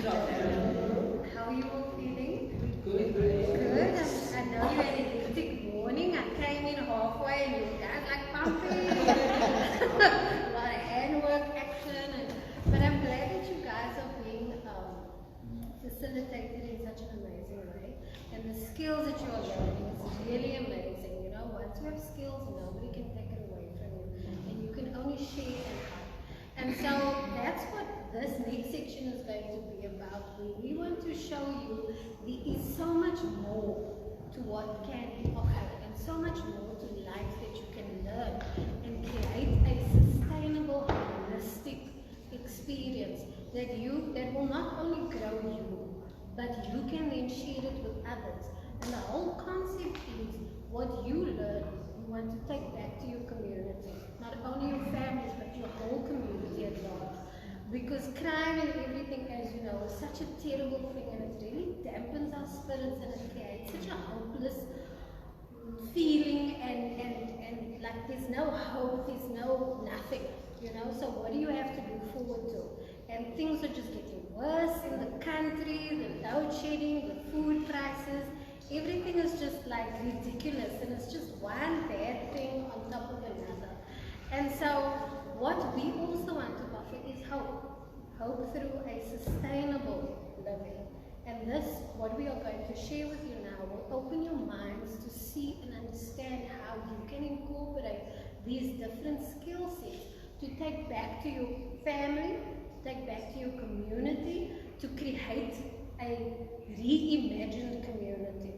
How are you all feeling? Good. Good. I know you had a hectic morning. I came in halfway and you guys like pumping. A lot of handwork action. But I'm glad that you guys are being facilitated in such an amazing way. And the skills that you are learning is really amazing. You know, once you have skills, nobody can take it away from you. And you can only share and help. And so that's what this next section is going to be about. We want to show you there is so much more to what can be offered and so much more to life that you can learn and create a sustainable, holistic experience that will not only grow you, but you can then share it with others. And the whole concept is what you learn, you want to take back to your community. Not only your families, but your whole community at large. Because crime and everything, as you know, is such a terrible thing, and it really dampens our spirits and it creates such a hopeless feeling and like there's no hope, there's no nothing, you know. So what do you have to look forward to? And things are just getting worse in the country, the load shedding, the food prices, everything is just like ridiculous, and it's just one bad thing on top of another. And so what we also want to offer is hope. Hope through a sustainable living. And this, what we are going to share with you now, will open your minds to see and understand how you can incorporate these different skill sets to take back to your family, take back to your community, to create a reimagined community.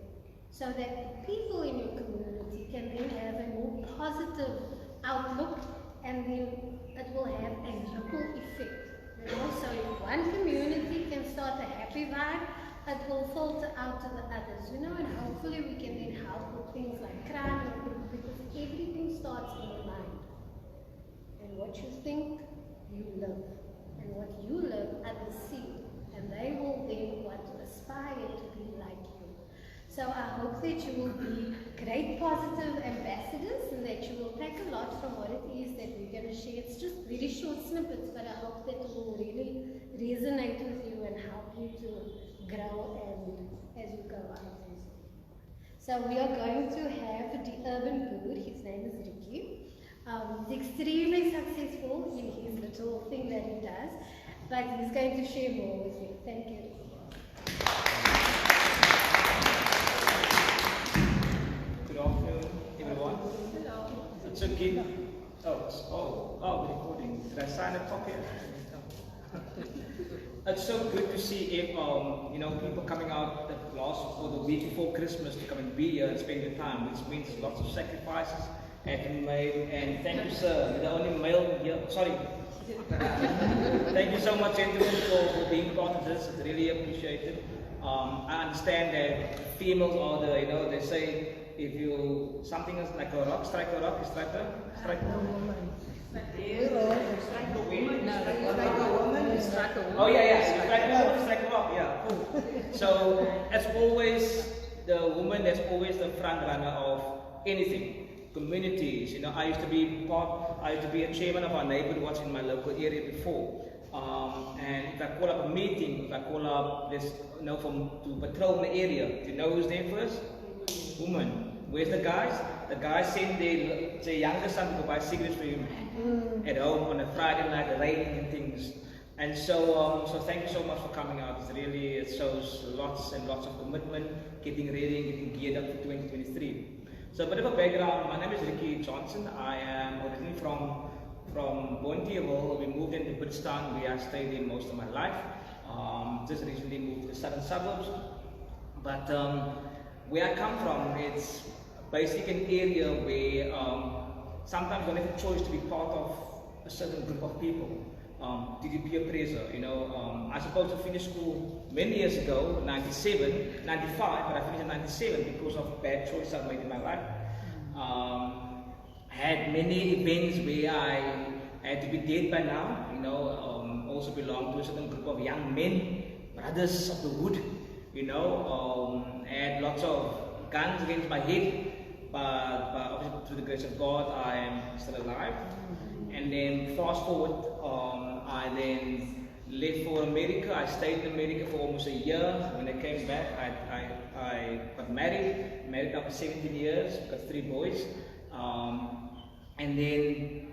So that people in your community can then have a more positive outlook, and then it will have a ripple effect. You know? So if one community can start a happy vibe, it will filter out to the others, you know, and hopefully we can then help with things like crime, because everything starts in your mind. And what you think, you live. And what you live, others see. And they will then want to aspire to be like you. So I hope that you will be great positive ambassadors and that you will take a lot from what it is that we're going to share. It's just very short snippets, but I hope that it will really resonate with you and help you to grow and as you go out. So we are going to have the urban guru. His name is Ricky. He's extremely successful in his little thing that he does, but he's going to share more with you. Thank you. Good afternoon, everyone. Hello. It's a good. We're recording. Did I sign a copy? It's so good to see people coming out the last or the week before Christmas to come and be here and spend their time, which means lots of sacrifices have been made. And thank you, sir. You're the only male here. Sorry. Thank you so much, gentlemen, for being part of this. It's really appreciated. I understand that females are they say if you something is like a rock, strike a rock, strike a woman. Oh yeah, strike a rock, yeah. So as always, the woman that's always the front runner of anything. Communities, I used to be a chairman of our neighborhood watch in my local area before. And if I call up a meeting, if I call up to patrol the area, do you know who's there first? Woman. Where's the guys? The guys send their younger son to go buy cigarettes for him at home on a Friday night, raining and things. And so thank you so much for coming out. It shows lots and lots of commitment, getting ready and getting geared up for 2023. So a bit of a background, my name is Ricky Johnson. I am originally from Bonteheuwel. We moved into Bridgetown, where I stayed in most of my life. Just recently moved to the southern suburbs. But where I come from, it's basically an area where sometimes you don't have a choice to be part of a certain group of people. Did you peer pressure? I supposed to finish school many years ago, 95, but I finished in 97 because of bad choices I've made in my life. I had many events where I had to be dead by now, also belonged to a certain group of young men, brothers of the wood, had lots of guns against my head, but obviously through the grace of God, I am still alive. And then fast forward, I then left for America. I stayed in America for almost a year. When I came back, I got married after 17 years, got 3 boys. And then,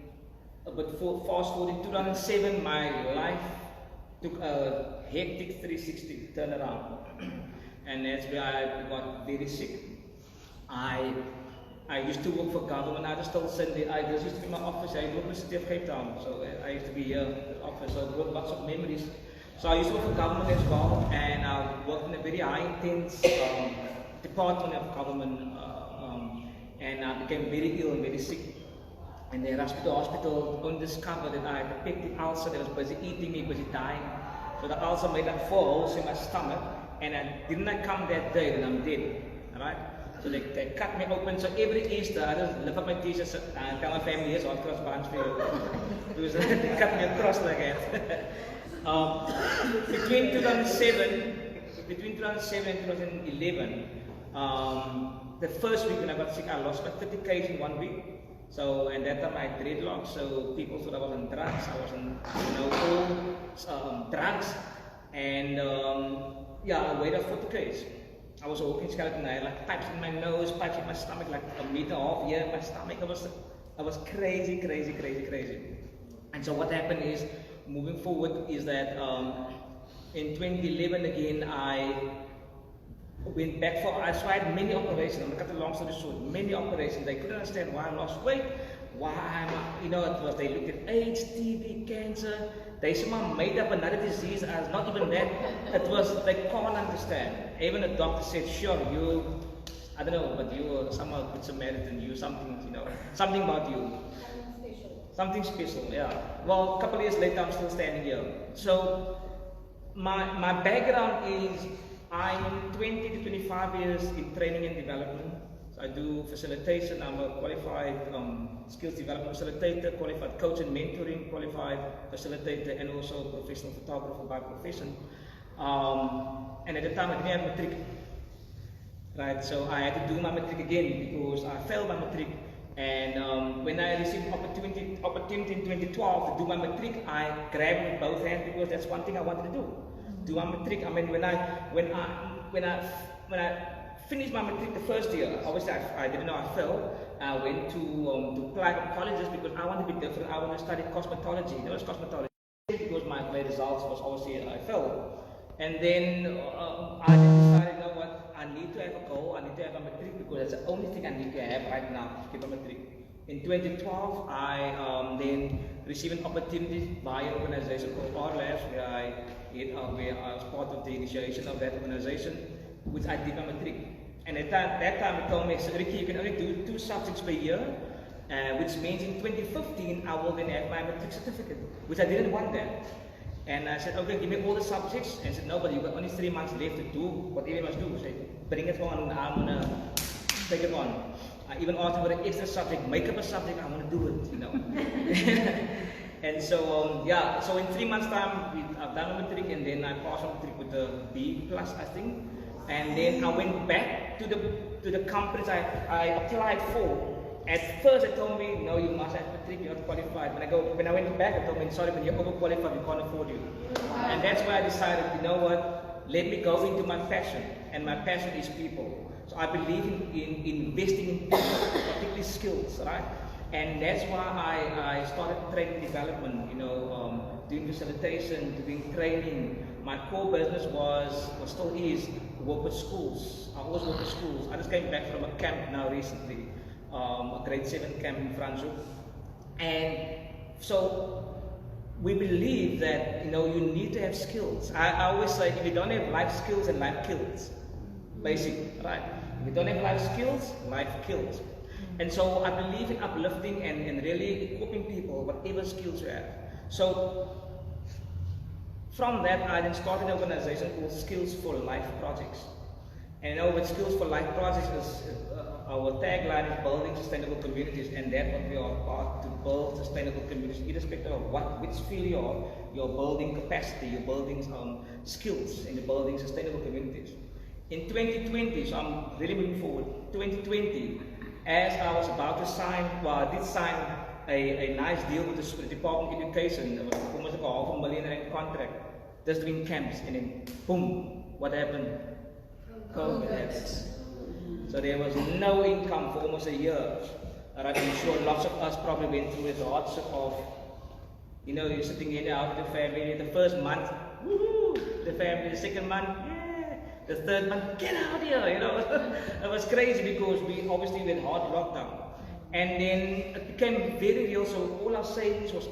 but fast forward in 2007, my life took a hectic 360 turnaround. And that's where I got very sick. I used to work for government. I just told Cindy, this used to be my office. I worked in the city of Cape Town, so I used to be here at the office. So I wrote lots of memories. So I used to work for government as well, and I worked in a very high intense department of government, and I became very ill and very sick. And the hospital only discovered that I had a peptic ulcer that was busy eating me, busy dying. So the ulcer made up 4 holes in my stomach, and didn't I come that day, then I'm dead. Alright? So they cut me open. So every Easter, I just lift up my t-shirts and tell my family, yes, I'll cross branch for you. Because they cut me across like that. Between 2007 and 2011, the first week when I got sick, I lost about 30 kg in 1 week. So, and that time I had dreadlocks, so people thought I was on drugs. I was on, all drugs. And yeah, I weighed up 40 kg. I was walking skeleton. I had like pipes in my nose, pipes in my stomach, like a meter off here in my stomach. I was crazy. And so what happened is, moving forward, is that in 2011 again, I went back so I had many operations. I'm going to cut the long story short. Many operations. They couldn't understand why I lost weight. Why they looked at AIDS, TB, cancer. They somehow made up another disease as not even that. They can't understand. Even the doctor said, sure, I don't know, but you were somehow good Samaritan, you something about you. Something special, yeah. Well, a couple of years later, I'm still standing here. So, my background is, I'm 20 to 25 years in training and development. So I do facilitation. I'm a qualified skills development facilitator, qualified coach and mentoring, qualified facilitator, and also professional photographer by profession. And at the time, I didn't have matric. Right, so I had to do my matric again because I failed my matric. And when I received opportunity in 2012 to do my matric, I grabbed it with both hands because that's one thing I wanted to do. Do my matric. I mean, when I finished my matric the first year, obviously I didn't know I failed. I went to apply for colleges because I wanted to be different. I wanted to study cosmetology. You know, it's cosmetology because my results was obviously I failed. And then I decided, you know what, I need to have a goal. I need to have a matric because that's the only thing I need to have right now to get a matric. In 2012, I then received an opportunity by an organization called R Labs, where I was part of the initiation of that organization, which I did my matric. And at that time, they told me, so Ricky, you can only do 2 subjects per year, which means in 2015, I will then have my matric certificate, which I didn't want that. And I said, okay, give me all the subjects. And I said, no, but you've got only 3 months left to do whatever you must do. So bring it on, I'm going to take it on. I even asked for an extra subject, make up a subject, I want to do it, you know. And so, yeah, so in 3 months' time, I've done a matric, and then I passed on matric with a B+, I think. And then I went back to the companies I applied for. At first, they told me, no, you must have matric, you're not qualified. When I went back, they told me, sorry, but you're overqualified, we can't afford you. And that's why I decided, you know what, let me go into my passion. And my passion is people. So I believe in investing in people, particularly skills, right? And that's why I started training development, you know, doing facilitation, doing training. My core business was still is, work with schools. I always work with schools. I just came back from a camp now recently, a grade 7 camp in Franschhoek. And so we believe that, you know, you need to have skills. I always say, if you don't have life skills, and life kills. Basic, right? If you don't have life skills, life kills. And so I believe in uplifting and really equipping people, whatever skills you have. So from that, I then started an organization called Skills for Life Projects. And you know, with Skills for Life Projects, our tagline is building sustainable communities, and that's what we are about, to build sustainable communities, irrespective of which field you're building capacity, you're building skills, and you're building sustainable communities. In 2020, so I'm really moving forward, 2020, as I was about to sign, well, I did sign a nice deal with the Department of Education. It was almost like a $500,000 contract just doing camps, and then boom, what happened? COVID happened. So there was no income for almost a year. And I'm sure lots of us probably went through the hardship of, you're sitting in there with the family, the first month, woohoo, the family, the second month, yeah, the third month, get out here, It was crazy because we obviously went hard lockdown. And then it became very real, so all our savings was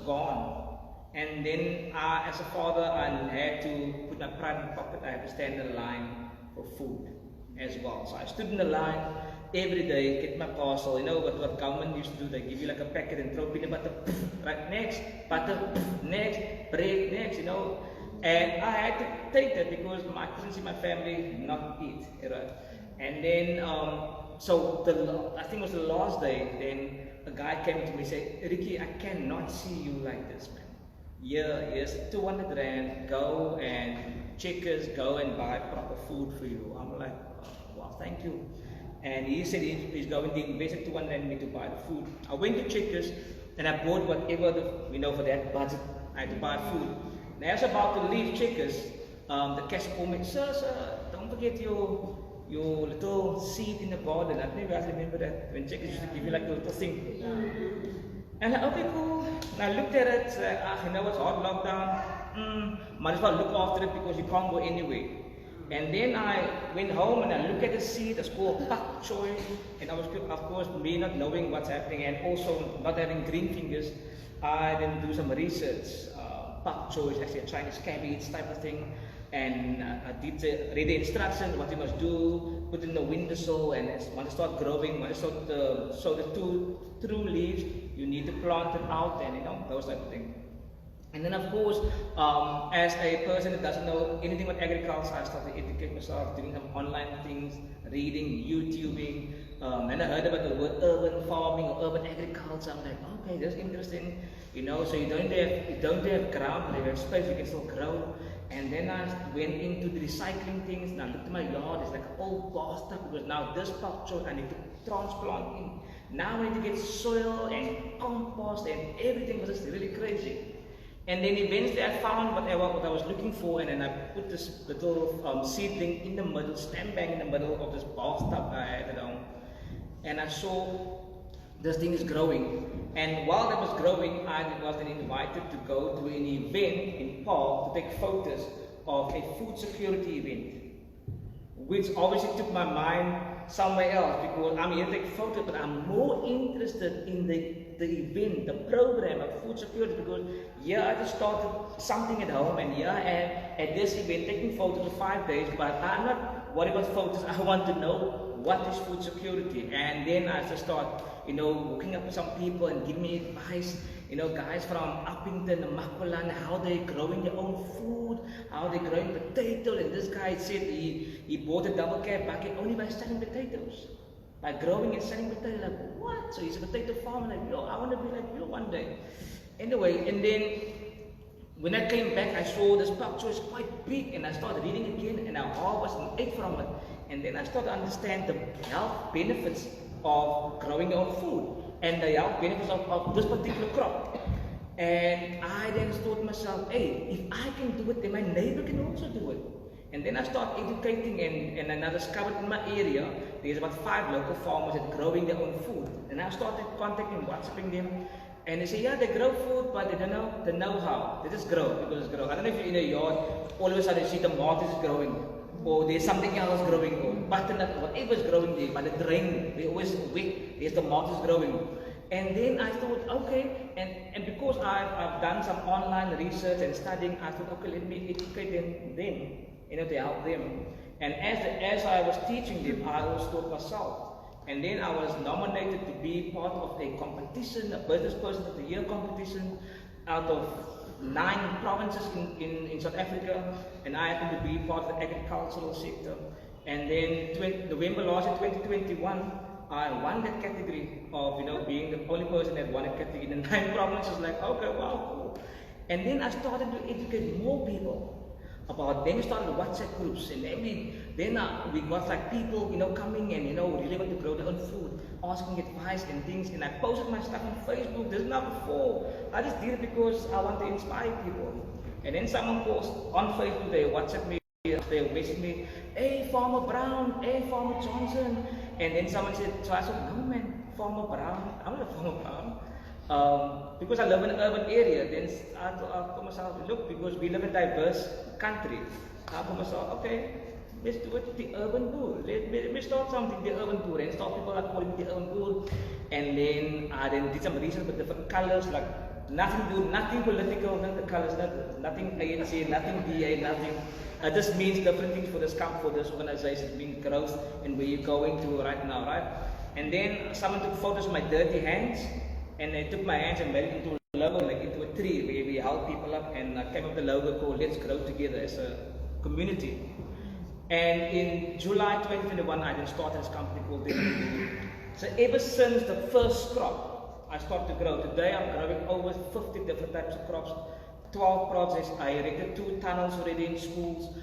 gone. And then as a father, I had to put my pride in my pocket. I had to stand in line for food as well. So I stood in the line every day, get my parcel. What government used to do, they give you like a packet and throw peanut butter, right, next, butter, next, bread, next, And I had to take that because I couldn't see my family not eat, right? And then, I think it was the last day, then a guy came to me and said, Ricky, I cannot see you like this, man. Here's 200 rand, go and Checkers, go and buy proper food for you. I'm like, wow, thank you. And he said he's going to invest 200 rand in me to buy the food. I went to Checkers and I bought whatever, for that budget, I had to buy food. And as I was about to leave Checkers, the cashier called me, sir, don't forget your little seed in the garden. I don't know if you guys remember that, when Checkers used to give you like a little thing. And I, okay, cool. And I looked at it, it's hard lockdown. Might as well look after it because you can't go anywhere. And then I went home and I looked at the seed, it's called pak choy. And I was, of course, me not knowing what's happening and also not having green fingers, I then do some research. Pak choy is actually a Chinese cabbage type of thing. And I did read the instructions, what you must do, put in the windowsill, and when it starts growing, when it starts to sow the true leaves, you need to plant it out, and those type of things. And then of course, as a person that doesn't know anything about agriculture, I started to educate myself, doing some online things, reading, YouTubing, and I heard about the word urban farming or urban agriculture. I'm like, okay, that's interesting, so you don't have ground, you have space, you can still grow. And then I went into the recycling things, and I looked at my yard, it's like an old bathtub, because now this pak choy I need to transplant in. Now I need to get soil and compost and everything was just really crazy. And then eventually I found what I was looking for, and then I put this little seedling in the middle, stand bang in the middle of this bathtub I had at home. And I saw this thing is growing. And while that was growing, I was then invited to go to an event in Paarl to take photos of a food security event, which obviously took my mind somewhere else because I'm here to take photos, but I'm more interested in the event, the program of food security, because I just started something at home, and I am at this event taking photos for 5 days, but I'm not worried about photos. I want to know what is food security. And then I just start, hooking up with some people and giving me advice, guys from Uppington and Makolan, how they're growing their own food, how they're growing potatoes. And this guy said he bought a double cab bucket only by selling potatoes. By growing and selling potatoes. Like, what? So he's a potato farmer. Like, I want to be like you one day. Anyway, and then when I came back, I saw this pak choy is quite big, and I started reading again, and I harvested and ate from it. And then I started to understand the health benefits of growing your own food and the health benefits of this particular crop. And I then thought to myself, hey, if I can do it, then my neighbor can also do it. And then I started educating, and I discovered in my area, there's about 5 local farmers that are growing their own food. And I started contacting, WhatsApping them. And they say, they grow food, but they don't know the know-how. They just grow because it's grow. I don't know if you're in a yard, all of a sudden you see tomatoes growing, or there's something else growing, or butternut, whatever's growing there, by the drain, they always wet, there's tomatoes growing. And then I thought, okay, and because I've done some online research and studying, I thought, okay, let me educate them, to help them. And as I was teaching them, I always taught myself. And then I was nominated to be part of a competition, a Business Person of the Year competition, out of 9 provinces in South Africa, and I happened to be part of the agricultural sector. And then November last year, 2021, I won that category of being the only person that won a category in the 9 provinces. Like, okay, wow, cool. And then I started to educate more people about. Then we started WhatsApp groups, and then we got like people coming and really want to grow their own food, asking advice and things. And I posted my stuff on Facebook. This is not before. I just did it because I want to inspire people. And then someone posts on Facebook, they WhatsApp me, they message me, hey Farmer Brown, hey Farmer Johnson. And then someone said, so I said, no man, Farmer Brown, I'm not Farmer Brown. Because I live in an urban area, then I told myself, look, because we live in a diverse country, I told myself, okay, let's do it the urban pool. Let me start something, the urban pool, and start people are calling it the urban pool. And then I did some research with different colors, like nothing political, not the colors, nothing ANC, nothing DA, nothing. It just means different things for this organization. It means growth and where you're going to right now, right? And then someone took photos of my dirty hands, and they took my hands and made it into a logo, like into a tree, where we help people up, and I came up with the logo called Let's Grow Together as a community. And in July 2021, I then started this company called The So ever since the first crop, I started to grow. Today I'm growing over 50 different types of crops, 12 projects. I erected 2 tunnels already in schools.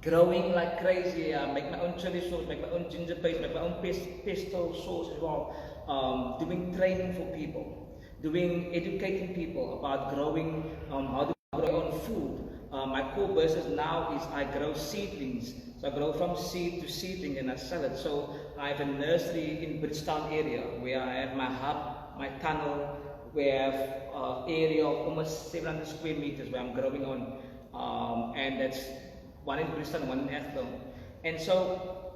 Growing like crazy. I make my own chili sauce, make my own ginger paste, make my own pesto sauce as well. Doing training for people, educating people about growing, how to grow your own food. My core business now is I grow seedlings. So I grow from seed to seedling and I sell it. So I have a nursery in Bridgetown area where I have my hub, my tunnel, where I have an area of almost 700 square meters where I'm growing on. And that's one in Bridgetown, one in Athlone. And so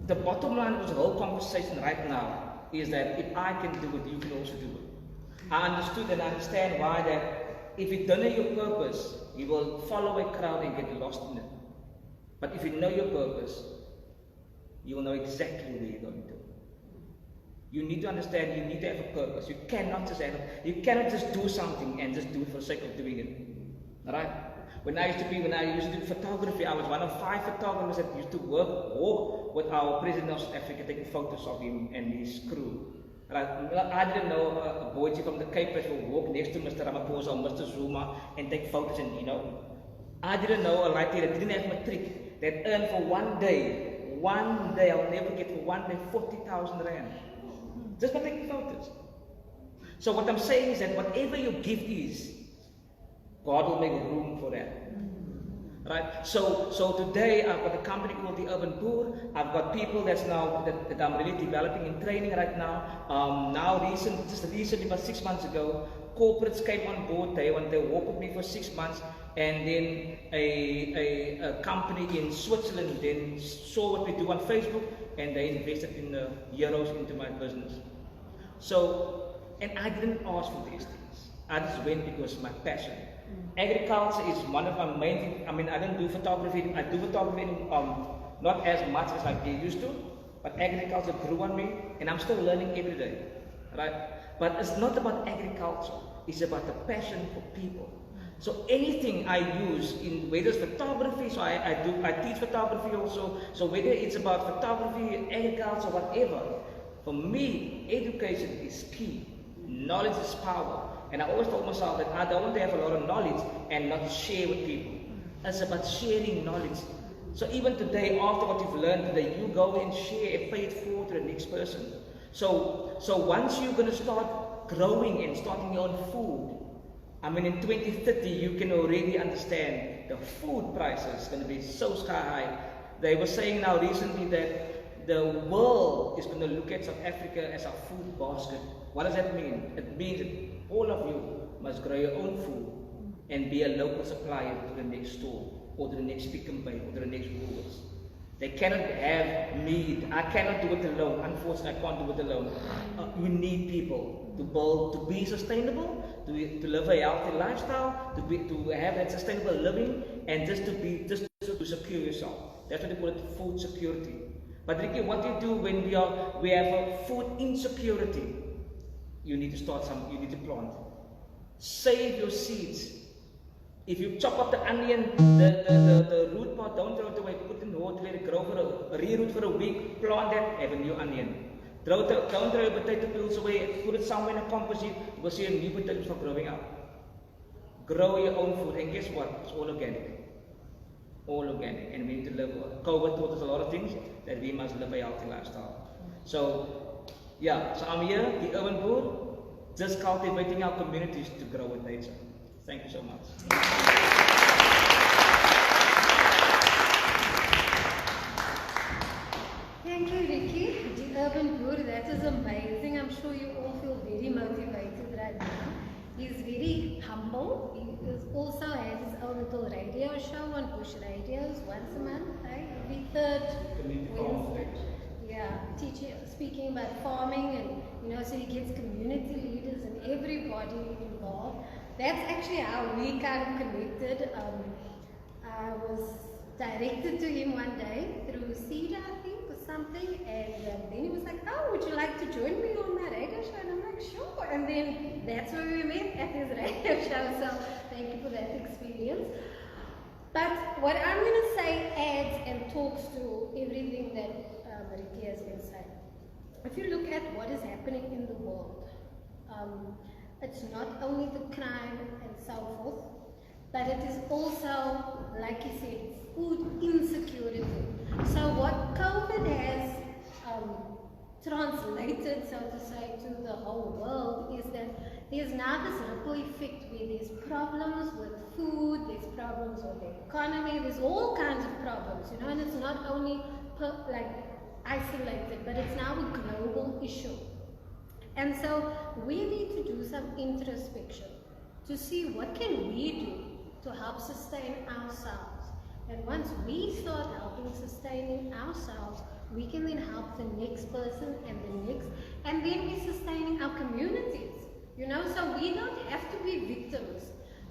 the bottom line of this whole conversation right now is that if I can do it, you can also do it. I understood and understand why that if you don't know your purpose, you will follow a crowd and get lost in it. But if you know your purpose, you will know exactly where you're going to. You need to understand, you need to have a purpose. You cannot just do something and just do it for the sake of doing it. Alright? When I used to do photography, I was one of 5 photographers that used to walk with our president of South Africa, taking photos of him and his crew. Right? I didn't know a boy from the Cape will walk next to Mr. Ramaphosa or Mr. Zuma and take photos, and I didn't know a lighter that didn't have matric that earned for one day, I'll never get for one day 40,000 rand. Just by taking photos. So what I'm saying is that whatever your gift is, God will make room for that. Right? So today I've got a company called The Urban Poor. I've got people that I'm really developing and training right now. Just recently, about 6 months ago, corporates came on board. They worked with me for 6 months, and then a company in Switzerland then saw what we do on Facebook, and they invested in euros into my business. So, and I didn't ask for these things. I just went because of my passion. Agriculture is one of my main things. I mean, I don't do photography. I do photography not as much as I used to, but agriculture grew on me, and I'm still learning every day, right? But it's not about agriculture. It's about the passion for people. So anything I use, whether it's photography, so I teach photography also. So whether it's about photography, agriculture, whatever, for me, education is key. Knowledge is power. And I always told myself that I don't want to have a lot of knowledge and not share with people. It's about sharing knowledge. So even today, after what you've learned today, you go and share and pay it forward to the next person. So once you're going to start growing and starting your own food, I mean in 2030 you can already understand the food prices going to be so sky high. They were saying now recently that the world is going to look at South Africa as a food basket. What does that mean? It means that all of you must grow your own food and be a local supplier to the next store, or to the next Pick n Pay, or to the next Woolworths. They cannot have me. I cannot do it alone. Unfortunately, I can't do it alone. You need people to be sustainable, to live a healthy lifestyle, to have that sustainable living, and just to secure yourself. That's what they call it, food security. But Ricky, what do you do when we have a food insecurity? You need to plant. Save your seeds. If you chop up the onion, the root part, don't throw it away, put it in water, let it grow reroot for a week, plant that, have a new onion. Don't throw your potato peels away, put it somewhere in a compost heap, you will see a new potato start growing up. Grow your own food, and guess what? It's all organic. All organic, and we need to live. COVID taught us a lot of things, that we must live a healthy lifestyle. So I'm here, the Urban Poor, just cultivating our communities to grow with nature. Thank you so much. Thank you, Ricky. The urban guru, that is amazing. I'm sure you all feel very motivated right now. He's very humble. Also has his own little radio show on Bush Radios once a month, right? Every third Wednesday. Yeah, teaching, speaking about farming, and so he gets community leaders and everybody involved. That's actually how we kind of connected. I was directed to him one day through CEDA, I think, or something, and then he was like, "Oh, would you like to join me on my radio show?" And I'm like, "Sure." And then that's where we met, at his radio show. So thank you for that experience. But what I'm going to say adds and talks to everything that Ricky has been saying. If you look at what is happening in the world, it's not only the crime and so forth, but it is also, like you said, food insecurity. So what COVID has translated, so to say, to the whole world is that there's now this ripple effect where there's problems with food, there's problems with the economy, there's all kinds of problems, and it's not only isolated, but it's now a global issue. And so we need to do some introspection to see what can we do to help sustain ourselves. And once we start helping sustaining ourselves, we can then help the next person and the next, and then we're sustaining our communities. So we don't have to be victims.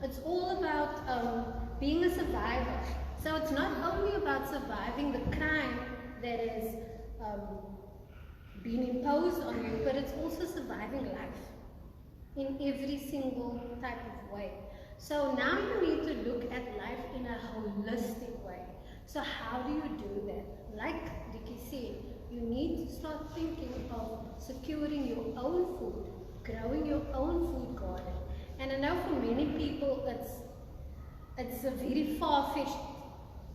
It's all about being a survivor. So it's not only about surviving the crime that is being imposed on you, but it's also surviving life in every single type of way. So now you need to look at life in a holistic way. So how do you do that? Like Ricky said, you need to start thinking of securing your own food, growing your own food garden. And I know for many people it's a very far-fetched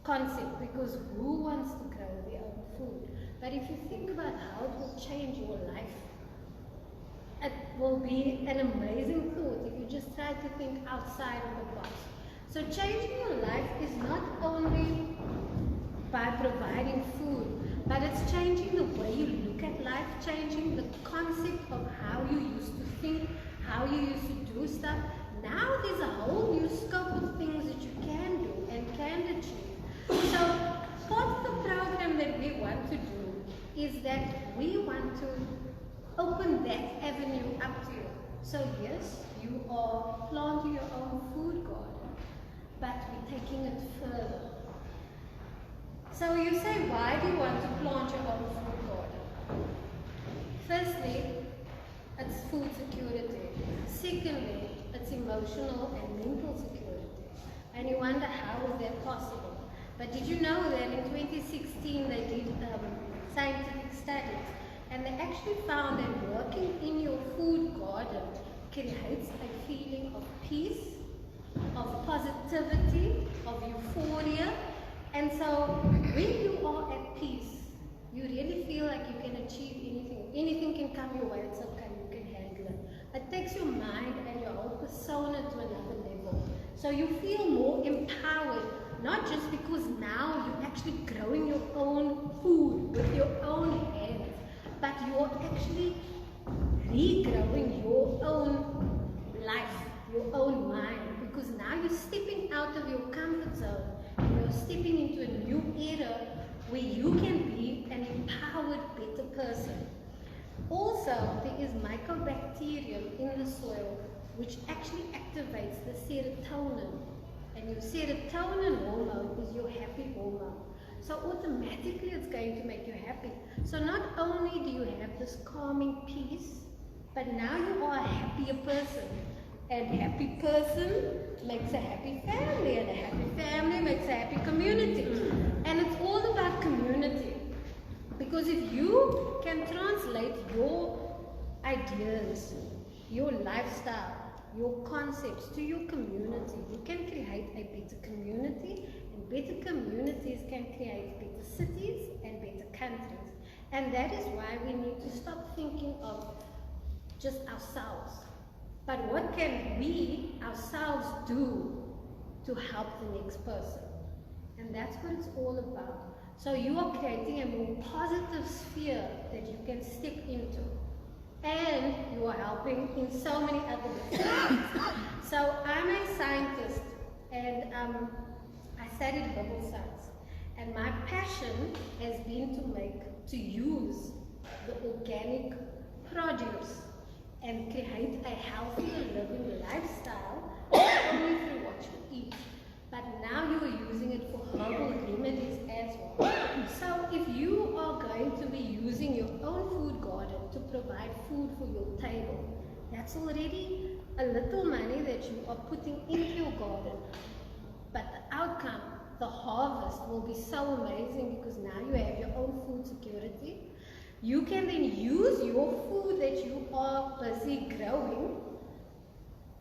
concept, because who wants to grow their own food? But if you think about how it will change your life, it will be an amazing thought if you just try to think outside of the box. So changing your life is not only by providing food, but it's changing the way you look at life, changing the concept of how you used to think, how you used to do stuff. Now there's a whole new scope of things that you can do and can achieve. So part of the program that we want to do is that we want to open that avenue up to you. So yes, you are planting your own food garden, but we're taking it further. So you say, why do you want to plant your own food garden? Firstly, it's food security. Secondly, it's emotional and mental security. And you wonder, how is that possible? But did you know that in 2016 they did scientific studies, and they actually found that working in your food garden creates a feeling of peace, of positivity, of euphoria. And so when you are at peace, you really feel like you can achieve anything. Anything can come your way, it's okay, you can handle it. It takes your mind and your whole persona to another level. So you feel more empowered, not just because now you're actually growing your own food with your own hands, but you're actually regrowing your own life, your own mind, because now you're stepping out of your comfort zone and you're stepping into a new era where you can be an empowered, better person. Also, there is mycobacterium in the soil which actually activates the serotonin. And your serotonin hormone is your happy hormone. So automatically it's going to make you happy. So not only do you have this calming peace, but now you are a happier person. And a happy person makes a happy family, and a happy family makes a happy community. And it's all about community. Because if you can translate your ideas, your lifestyle, your concepts to your community, you can create a better community, and better communities can create better cities and better countries. And that is why we need to stop thinking of just ourselves. But what can we, ourselves do to help the next person. And that's what it's all about. So you are creating a more positive sphere that you can step into. And you are helping in so many other different ways. So I'm a scientist, and I studied herbal science. And my passion has been to use the organic produce and create a healthier living lifestyle, not only through what you eat, but now you are using it for herbal remedies as well. So if you are going to be using your own food garden to provide food for your table, that's already a little money that you are putting into your garden. But the outcome, the harvest, will be so amazing because now you have your own food security. You can then use your food that you are busy growing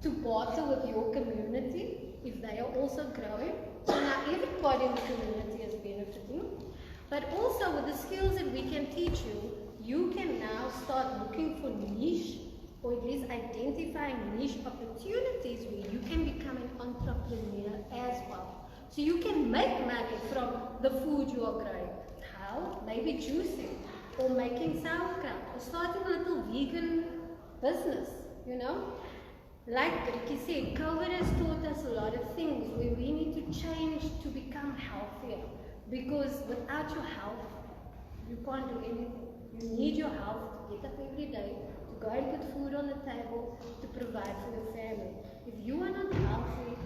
to barter with your community if they are also growing. So now everybody in the community is benefiting. But also with the skills that we can teach you, you can now start looking for niche, or at least identifying niche opportunities where you can become an entrepreneur as well. So you can make money from the food you are growing. How? Maybe juicing, or making sauerkraut, or starting a little vegan business, you know? Like Ricky said, COVID has taught us a lot of things where we need to change to become healthier. Because without your health, you can't do anything. You need your health to get up every day, to go and put food on the table, to provide for your family. If you are not healthy,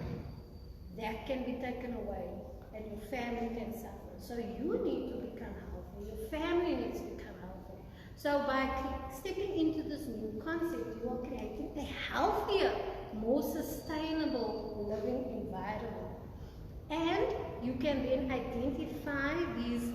that can be taken away and your family can suffer. So you need to become healthy. Your family needs to become healthy. So by stepping into this new concept, you are creating a healthier, more sustainable living environment. And you can then identify these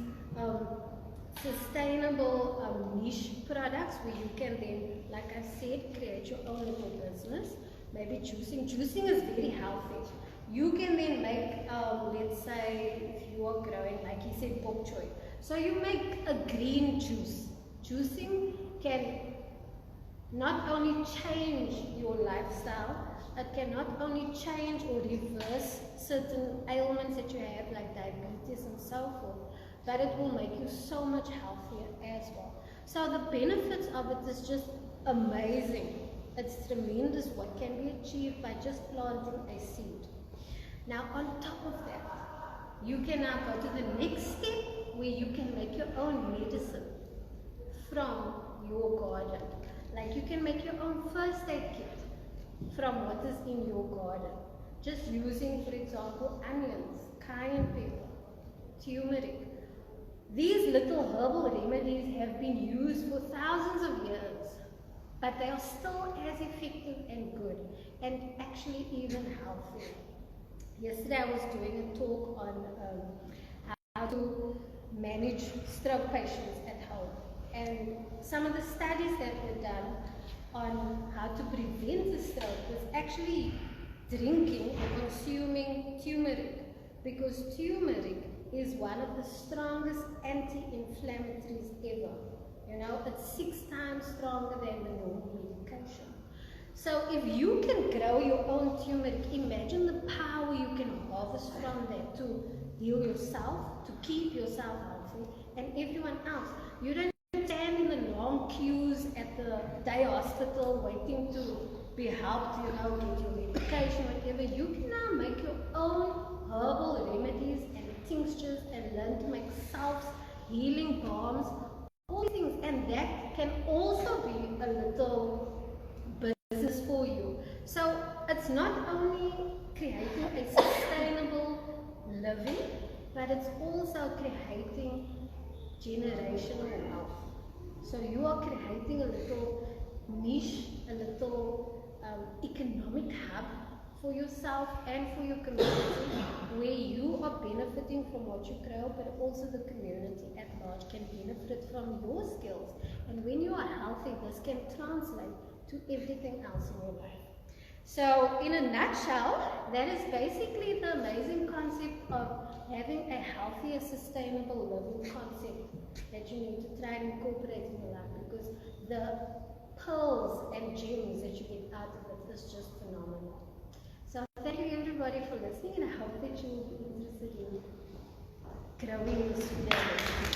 sustainable niche products where you can then, like I said, create your own little business. Maybe juicing. Juicing is very healthy. You can then make, let's say, if you are growing, like he said, bok choy. So you make a green juice. Juicing can not only change your lifestyle, it can not only change or reverse certain ailments that you have, like diabetes and so forth, but it will make you so much healthier as well. So the benefits of it is just amazing. It's tremendous what can be achieved by just planting a seed. Now on top of that, you can now go to the next step where you can make your own medicine from your garden. Like you can make your own first aid kit from what is in your garden. Just using, for example, onions, cayenne pepper, turmeric. These little herbal remedies have been used for thousands of years, but they are still as effective and good, and actually even healthy. Yesterday I was doing a talk on how to manage stroke patients at home. And some of the studies that were done on how to prevent the stroke was actually drinking or consuming turmeric, because turmeric is one of the strongest anti-inflammatories ever. You know, it's 6 times stronger than the normal medication. So if you can grow your own turmeric, imagine the power you can harvest from that to heal yourself, to keep yourself healthy, and everyone else. You don't stand in the long queues at the day hospital waiting to be helped, you know, get your medication, whatever. You can now make your own herbal remedies and tinctures and learn to make salves, healing balms, all these things. And that can also be a little business for you. So it's not only creating a sustainable living, but it's also creating generational wealth. So you are creating a little niche, a little economic hub for yourself and for your community, where you are benefiting from what you grow, but also the community at large can benefit from your skills. And when you are healthy, this can translate to everything else in your life. So in a nutshell, that is basically the amazing concept of having a healthier, sustainable living concept that you need to try and incorporate in your life, because the pearls and gems that you get out of it is just phenomenal. everybody for listening, and I hope that you will be interested in growing the student.